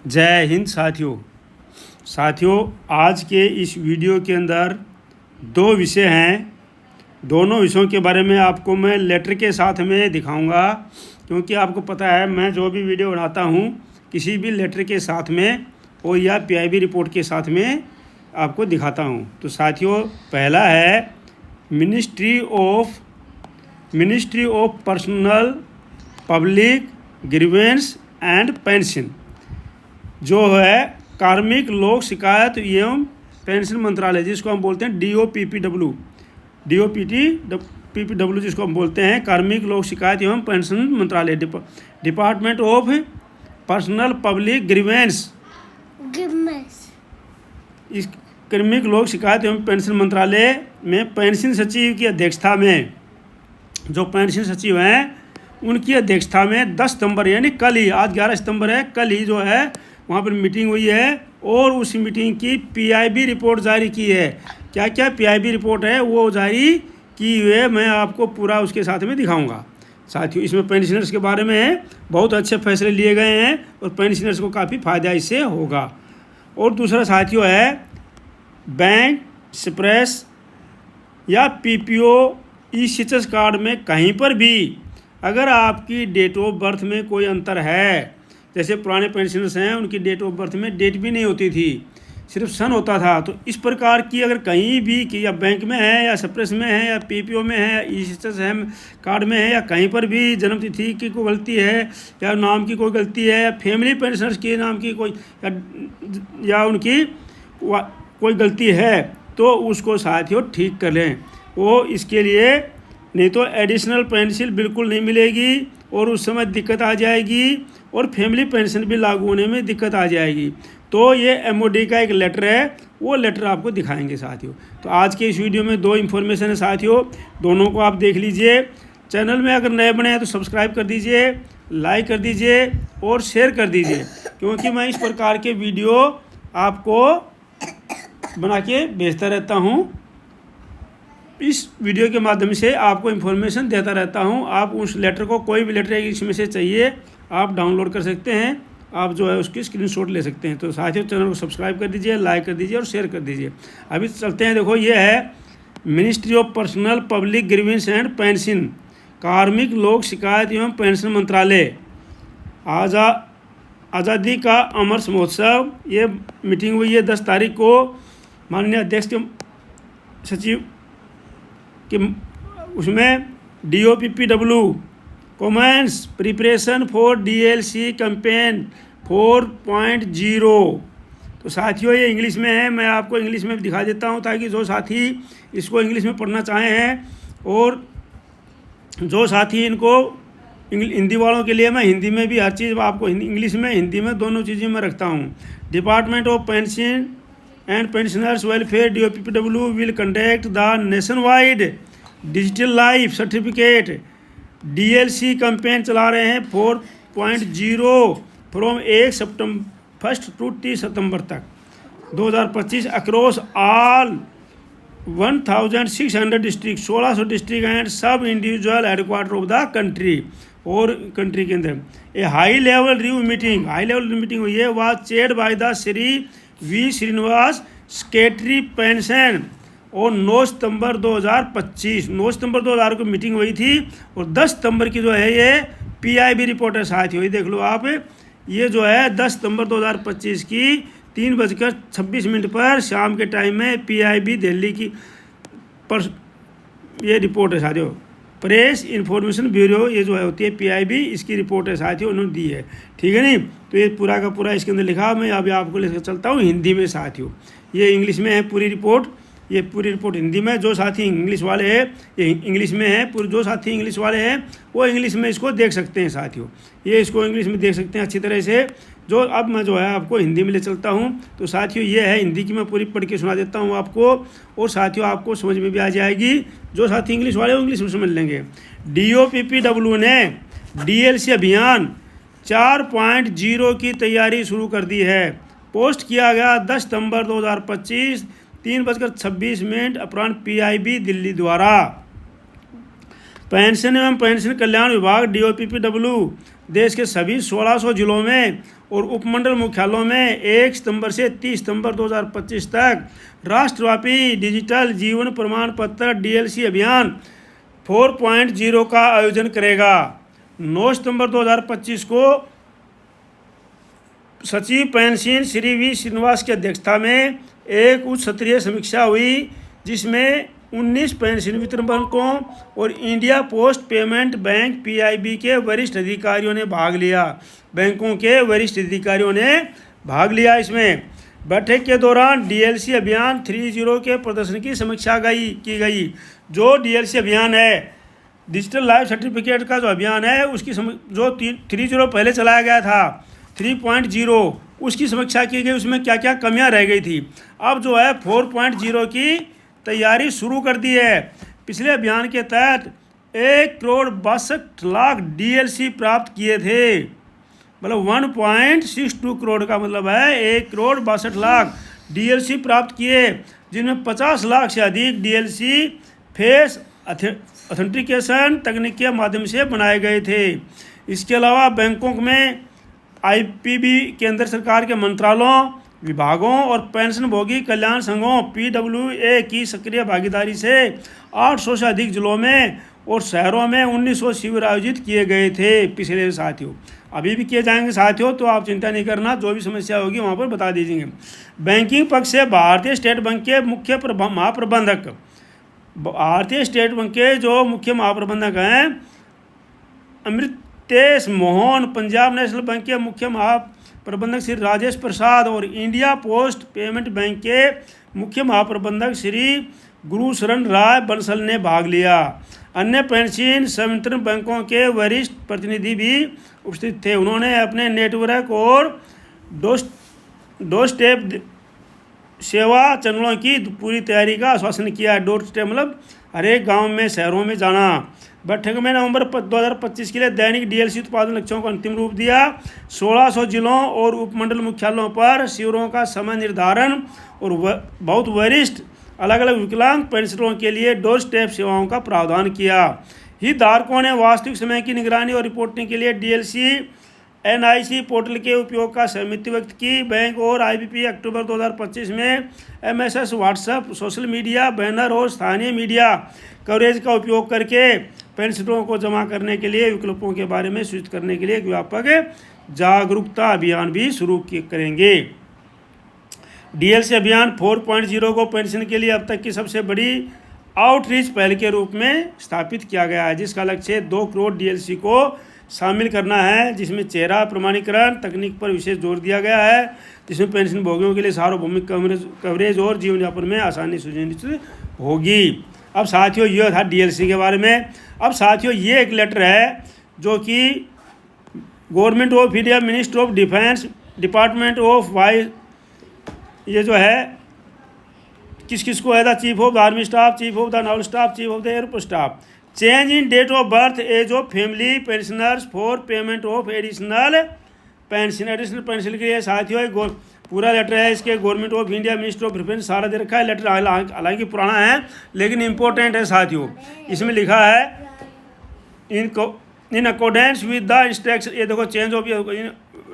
जय हिंद साथियों आज के इस वीडियो के अंदर दो विषय हैं। दोनों विषयों के बारे में आपको मैं लेटर के साथ में दिखाऊंगा, क्योंकि आपको पता है मैं जो भी वीडियो बनाता हूं किसी भी लेटर के साथ में और या पीआईबी रिपोर्ट के साथ में आपको दिखाता हूं। तो साथियों, पहला है ministry of personnel public grievance and pension, जो है कार्मिक लोक शिकायत एवं पेंशन मंत्रालय, जिसको हम बोलते हैं DOPPW, जिसको हम बोलते हैं कार्मिक लोक शिकायत एवं पेंशन मंत्रालय, department of personnel public grievance. इस कार्मिक लोक शिकायत एवं पेंशन मंत्रालय में पेंशन सचिव की अध्यक्षता में, जो पेंशन सचिव हैं उनकी अध्यक्षता में 10 सितंबर यानी कल ही, आज 11 सितंबर है, कल ही जो है वहाँ पर मीटिंग हुई है और उस मीटिंग की पीआईबी रिपोर्ट जारी की है। क्या क्या पीआईबी रिपोर्ट है वो जारी की हुई है, मैं आपको पूरा उसके साथ में दिखाऊंगा। साथियों, इसमें पेंशनर्स के बारे में बहुत अच्छे फैसले लिए गए हैं और पेंशनर्स को काफ़ी फ़ायदा इससे होगा। और दूसरा साथियों है बैंक, एक्सप्रेस या PPO ई-सिचस कार्ड में कहीं पर भी अगर आपकी डेट ऑफ बर्थ में कोई अंतर है, जैसे पुराने पेंशनर्स हैं उनकी डेट ऑफ बर्थ में डेट भी नहीं होती थी, सिर्फ सन होता था, तो इस प्रकार की अगर कहीं भी कि या बैंक में है या एक्सप्रेस में है या PPO में है या ई-सिचस है कार्ड में है या कहीं पर भी जन्म तिथि की कोई गलती है या नाम की कोई गलती है या फैमिली पेंशनर्स के नाम की कोई या उनकी कोई गलती है, तो उसको साथियों ठीक कर लें। वो इसके लिए नहीं तो एडिशनल पेंशन बिल्कुल नहीं मिलेगी और उस समय दिक्कत आ जाएगी और फैमिली पेंशन भी लागू होने में दिक्कत आ जाएगी। तो ये MOD का एक लेटर है, वो लेटर आपको दिखाएंगे साथियों। तो आज के इस वीडियो में दो इन्फॉर्मेशन है साथियों, दोनों को आप देख लीजिए। चैनल में अगर नए बने हैं तो सब्सक्राइब कर दीजिए, लाइक कर दीजिए और शेयर कर दीजिए, क्योंकि मैं इस प्रकार के वीडियो आपको बना के भेजता रहता हूँ। इस वीडियो के माध्यम से आपको इन्फॉर्मेशन देता रहता हूं। आप उस लेटर को, कोई भी लेटर इसमें से चाहिए आप डाउनलोड कर सकते हैं, आप जो है उसकी स्क्रीनशॉट ले सकते हैं। तो साथियों, चैनल को सब्सक्राइब कर दीजिए, लाइक कर दीजिए और शेयर कर दीजिए। अभी चलते हैं, देखो ये है ministry of personnel public grievance and pension, कार्मिक लोक शिकायत एवं पेंशन मंत्रालय, आज़ादी का अमृत महोत्सव। ये मीटिंग हुई है 10 तारीख को, माननीय अध्यक्ष के सचिव कि उसमें DOPPW commences preparation for DLC campaign 4.0। तो साथियों, ये इंग्लिश में है, मैं आपको इंग्लिश में दिखा देता हूँ ताकि जो साथी इसको इंग्लिश में पढ़ना चाहे हैं और जो साथी इनको हिंदी वालों के लिए मैं हिंदी में भी हर चीज़ आपको इंग्लिश में हिंदी में दोनों चीज़ें मैं रखता हूँ। Department of pension and pensioners welfare DOPPW will conduct the nationwide digital life certificate DLC campaign चला रहे हैं 4.0 फ्रॉम 1 to 30 सितंबर तक 2025 across all 1600 district, 1600 district and सब individual headquarter of the country, और कंट्री के अंदर a high level review meeting हुई है, was chaired by the Shri V Srinivas, secretary pension, और 9 सितंबर 2025 9 सितंबर 2000 को मीटिंग हुई थी और 10 सितंबर की जो है ये पीआईबी रिपोर्ट है साथियों। देख लो आप, ये जो है 10 सितंबर 2025 की 3:26 पर शाम के टाइम में पीआईबी दिल्ली की पर ये रिपोर्ट है साथियों, प्रेस इन्फॉर्मेशन ब्यूरो, ये जो है होती है पीआईबी, इसकी रिपोर्ट है साथियों, उन्होंने दी है, ठीक है नहीं। तो ये पूरा का पूरा इसके अंदर लिखा, मैं अभी आपको लेकर चलता हूँ हिंदी में साथियों। ये इंग्लिश में है पूरी रिपोर्ट, ये पूरी रिपोर्ट हिंदी में, जो साथी इंग्लिश वाले हैं ये इंग्लिश में है पूरी, जो साथी इंग्लिश वाले हैं वो इंग्लिश में इसको देख सकते हैं साथियों, ये इसको इंग्लिश में देख सकते हैं अच्छी तरह से। जो अब मैं जो है आपको हिंदी में ले चलता हूँ, तो साथियों ये है हिंदी की, मैं पूरी पढ़ के सुना देता हूँ आपको, और साथियों आपको समझ में भी आ जाएगी। जो साथी इंग्लिश वाले वो इंग्लिश में समझ लेंगे। DOPPW ने DLC अभियान 4.0 की तैयारी शुरू कर दी है। पोस्ट किया गया 10 सितंबर 2025 3:26 अपराह्न पीआईबी दिल्ली द्वारा। पेंशन एवं पेंशन कल्याण विभाग DOPPW देश के सभी 1600 जिलों में और उपमंडल मुख्यालयों में 1 सितंबर से 30 सितंबर 2025 तक राष्ट्रव्यापी डिजिटल जीवन प्रमाण पत्र DLC अभियान 4.0 का आयोजन करेगा। 9 सितंबर 2025 को सचिव पेंशन श्री V श्रीनिवास की अध्यक्षता में एक उच्च स्तरीय समीक्षा हुई, जिसमें 19 पेंशन वितरण बैंकों और India post payment bank PIB के वरिष्ठ अधिकारियों ने भाग लिया। बैंकों के वरिष्ठ अधिकारियों ने भाग लिया। इसमें बैठक के दौरान DLC अभियान 3.0 के प्रदर्शन की समीक्षा की गई। जो DLC अभियान है, डिजिटल लाइफ सर्टिफिकेट का जो अभियान है, उसकी जो 3.0 पहले चलाया गया था, 3.0 उसकी समीक्षा की गई। उसमें क्या क्या कमियां रह गई थी। अब जो है 4.0 की तैयारी शुरू कर दी है। पिछले अभियान के तहत 1,62,00,000 DLC प्राप्त किए थे। मतलब 1.62 करोड़ का मतलब है 1,62,00,000 DLC प्राप्त किए, जिनमें 50 लाख से अधिक DLC फेस ऑथेंटिकेशन तकनीक के माध्यम से बनाए गए थे। इसके अलावा बैंकों में IPB केंद्र सरकार के मंत्रालयों, विभागों और पेंशनभोगी कल्याण संघों PWA की सक्रिय भागीदारी से 800 से अधिक जिलों में और शहरों में 1900 शिविर आयोजित किए गए थे। पिछले साथियों अभी भी किए जाएंगे साथियों, तो आप चिंता नहीं करना, जो भी समस्या होगी वहाँ पर बता दीजिएंगे। बैंकिंग पक्ष से भारतीय स्टेट बैंक के मुख्य महाप्रबंधक, भारतीय स्टेट बैंक के जो मुख्य महाप्रबंधक हैं अमृतेश मोहन, पंजाब नेशनल बैंक के मुख्य महाप्रबंधक श्री राजेश प्रसाद और इंडिया पोस्ट पेमेंट बैंक के मुख्य महाप्रबंधक श्री गुरुशरण राय बंसल ने भाग लिया। अन्य पेंशन संवितरण बैंकों के वरिष्ठ प्रतिनिधि भी उपस्थित थे। उन्होंने अपने नेटवर्क और डोर स्टेप सेवा चैनलों की पूरी तैयारी का आश्वासन किया। डोर स्टेप मतलब हर एक गाँव में, शहरों में जाना। बैठक में नवंबर 2025 के लिए दैनिक DLC उत्पादन लक्ष्यों को अंतिम रूप दिया। 1600 जिलों और उपमंडल मुख्यालयों पर शिविरों का समय निर्धारण और बहुत वरिष्ठ अलग अलग विकलांग पेंशनरों के लिए डोर स्टेप सेवाओं का प्रावधान किया। हितधारकों ने वास्तविक समय की निगरानी और रिपोर्टिंग के लिए DLC NIC पोर्टल के उपयोग का सहमति व्यक्त की। बैंक और IBP अक्टूबर 2025 में MSS, WhatsApp, social media, banner और स्थानीय मीडिया कवरेज का उपयोग करके पेंशनरों को जमा करने के लिए विकल्पों के बारे में सूचित करने के लिए एक व्यापक जागरूकता अभियान भी शुरू करेंगे। DLC अभियान 4.0 को पेंशन के लिए अब तक की सबसे बड़ी आउटरीच पहल के रूप में स्थापित किया गया है, जिसका लक्ष्य 2 करोड़ DLC को शामिल करना है, जिसमें चेहरा प्रमाणीकरण तकनीक पर विशेष जोर दिया गया है, जिसमें पेंशन भोगियों के लिए सार्वभौमिक कवरेज और जीवन यापन में आसानी सुनिश्चित होगी। अब साथियों यह था DLC के बारे में। अब साथियों ये एक लेटर है जो कि government of India, ministry of defence, department of vice, ये जो है किस किस को है, the chief of the army staff, chief of the naval staff, chief of the airport staff. Change in date of birth age of family pensioners for payment of additional pension के लिए साथियों पूरा लेटर है। इसके government of India, ministry of defence सारा दे रखा है। लेटर हालांकि पुराना है लेकिन इम्पोर्टेंट है साथियों। इसमें लिखा है in accordance with the instruction, ये देखो, change of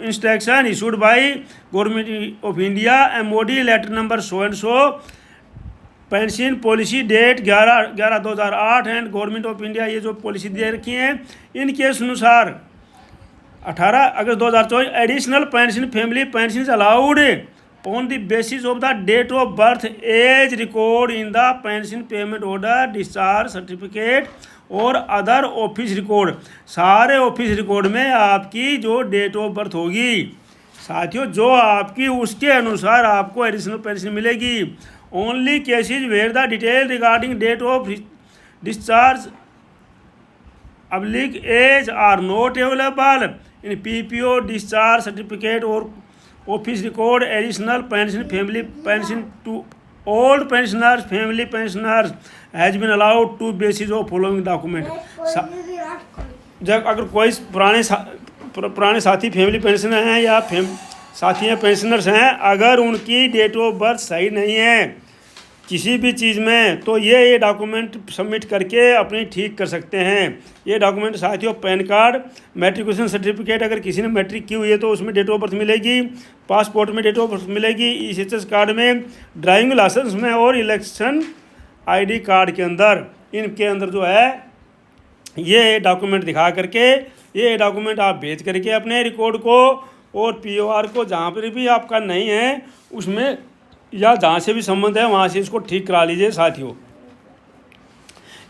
instruction issued by government of India, MOD letter number so and so, pension policy date 11/2008 and government of India, ये जो पॉलिसी दे रखी है इनके अनुसार 18 अगस्त 2024 additional pension family pension allowed on the basis of the date of birth age record in the pension payment order, discharge certificate और other office record. सारे ऑफिस रिकॉर्ड में आपकी जो डेट ऑफ बर्थ होगी साथियों, जो आपकी उसके अनुसार आपको एडिशनल पेंशन मिलेगी। Only cases where the detail regarding date of discharge oblique age are not available in PPO discharge certificate और office record, additional pension family pension to old pensioners family pensioners has been allowed to basis of following document. जब अगर कोई पुराने साथी family pension हैं या साथी pensioners हैं, अगर उनकी डेट ऑफ बर्थ सही नहीं है किसी भी चीज़ में, तो ये डॉक्यूमेंट सबमिट करके अपनी ठीक कर सकते हैं। ये डॉक्यूमेंट साथियों पैन कार्ड, मैट्रिकुलेशन सर्टिफिकेट, अगर किसी ने मैट्रिक की हुई है तो उसमें डेट ऑफ बर्थ मिलेगी, पासपोर्ट में डेट ऑफ बर्थ मिलेगी, ECHS कार्ड में, ड्राइविंग लाइसेंस में और इलेक्शन ID कार्ड के अंदर, इनके अंदर जो है ये डॉक्यूमेंट दिखा करके, ये डॉक्यूमेंट आप भेज करके अपने रिकॉर्ड को और POR को, जहाँ पर भी आपका नहीं है उसमें या जहाँ से भी संबंध है वहाँ से इसको ठीक करा लीजिए साथियों।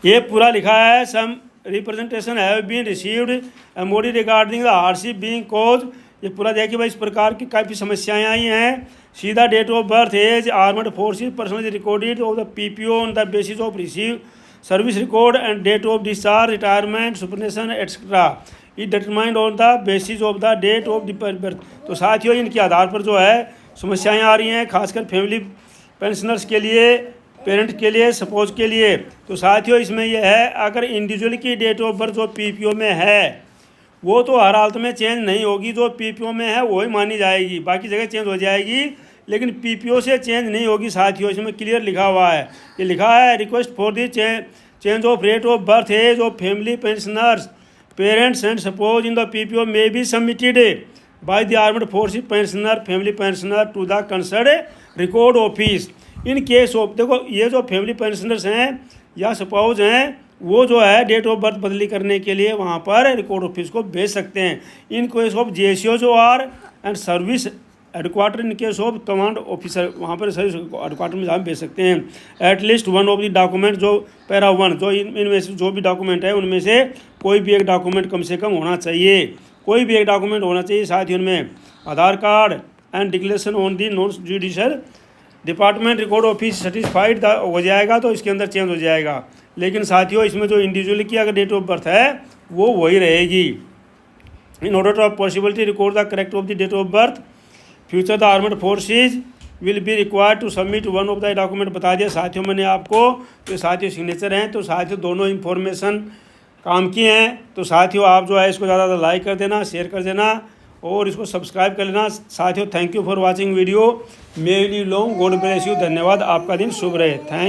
ये पूरा लिखा है, some representation have been received MOD regarding the hardship being cause. ये पूरा देखिए भाई, इस प्रकार की काफ़ी समस्याएं आई हैं। सीधा date of birth, age, armed forces personnel recorded of the PPO on the basis of receive service record and date of discharge, retirement, superannuation etcetera it determined on the basis of the date of birth. तो साथियों इनके आधार पर जो है समस्याएं आ रही हैं, खासकर फैमिली पेंशनर्स के लिए, पेरेंट के लिए, सपोज के लिए। तो साथियों इसमें यह है, अगर इंडिविजुअल की डेट ऑफ बर्थ जो PPO में है वो तो हर हालत में चेंज नहीं होगी, जो PPO में है वही मानी जाएगी, बाकी जगह चेंज हो जाएगी लेकिन PPO से चेंज नहीं होगी साथियों। इसमें क्लियर लिखा हुआ है, ये लिखा है request for the change of rate of birth age of family pensioners parents and suppose in the PPO may be submitted by the armed forces pensioner family pensioner to the concerned record office in case of। देखो ये जो family pensioners हैं या suppose हैं वो जो है date of birth बदली करने के लिए वहाँ पर रिकॉर्ड ऑफिस को भेज सकते हैं। इन केस ऑफ GSO जो are and service headquarter, in case of command officer, वहाँ पर सर्विस हेडक्वार्टर में जहाँ भेज सकते हैं। At least one of the document, जो पैरा 1 जो इनमें से जो भी डॉक्यूमेंट है उनमें से कोई भी एक डॉक्यूमेंट कम से कम होना चाहिए, कोई भी एक डॉक्यूमेंट होना चाहिए साथियों। उनमें Aadhaar card and declaration on the non judicial department record office certified हो जाएगा तो इसके अंदर चेंज हो जाएगा। लेकिन साथियों इसमें जो इंडिविजुअल की अगर डेट ऑफ बर्थ है वो वही रहेगी। In order to possibility record the correct of the date of birth future the armed forces will be required to submit one of the document. बता दिया साथियों मैंने आपको, तो साथियों सिग्नेचर हैं, तो साथियों दोनों इन्फॉर्मेशन काम की हैं। तो साथियों आप जो है इसको ज़्यादा लाइक कर देना, शेयर कर देना और इसको सब्सक्राइब कर लेना साथियों। Thank you for watching video, may you live long, God bless you. धन्यवाद, आपका दिन शुभ रहे। थैंक